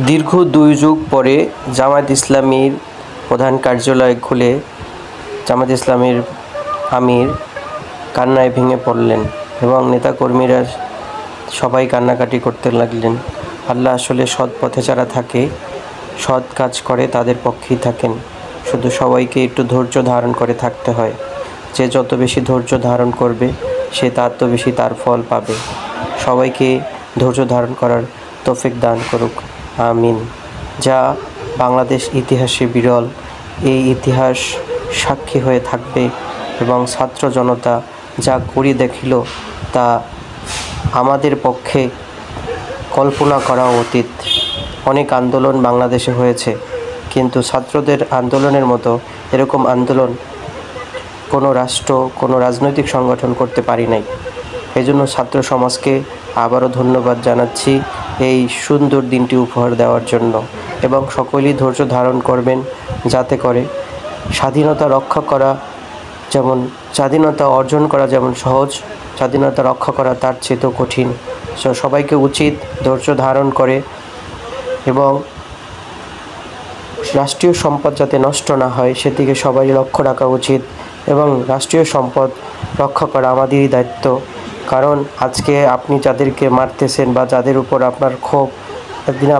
দীর্ঘ ২ যুগ পরে জামায়াত ইসলামীর প্রধান কার্যালয় খুলে জামায়াত ইসলামীর আমির কান্নায় ভেঙে পড়লেন এবং নেতাকর্মীরা সবাই কান্নাকাটি করতে লাগলেন। আল্লাহ আসলে সৎ পথে যারা থাকে, সৎ কাজ করে, তাদের পক্ষেই থাকেন। শুধু সবাইকে একটু ধৈর্য ধারণ করে থাকতে হয়। যে যত বেশি ধৈর্য ধারণ করবে, সে তত বেশি তার ফল পাবে। সবাইকে ধৈর্য ধারণ করার তৌফিক দান করুক, আমিন। যা বাংলাদেশ ইতিহাসে বিরল, এই ইতিহাস সাক্ষী হয়ে থাকবে এবং ছাত্র জনতা যা করে দেখিল তা আমাদের পক্ষে কল্পনা করা অতীত। অনেক আন্দোলন বাংলাদেশে হয়েছে, কিন্তু ছাত্রদের আন্দোলনের মতো এরকম আন্দোলন কোনো রাষ্ট্র, কোনো রাজনৈতিক সংগঠন করতে পারি নাই। এই জন্য ছাত্র সমাজকে আবারও ধন্যবাদ জানাচ্ছি এই সুন্দর দিনটি উপহার দেওয়ার জন্য, এবং সকলেই ধৈর্য ধারণ করবেন যাতে করে স্বাধীনতা রক্ষা করা যেমন, স্বাধীনতা অর্জন করা যেমন সহজ, স্বাধীনতা রক্ষা করা তার চেয়েও কঠিন। সবাইকে উচিত ধৈর্য ধারণ করে এবং রাষ্ট্রীয় সম্পদ যাতে নষ্ট না হয় সেদিকে সবাই লক্ষ্য রাখা উচিত, এবং রাষ্ট্রীয় সম্পদ রক্ষা করা আমাদেরই দায়িত্ব। কারণ আজকে আপনি যাদেরকে মারতেছেন বা যাদের উপর আপনার ক্ষোভ, একদিন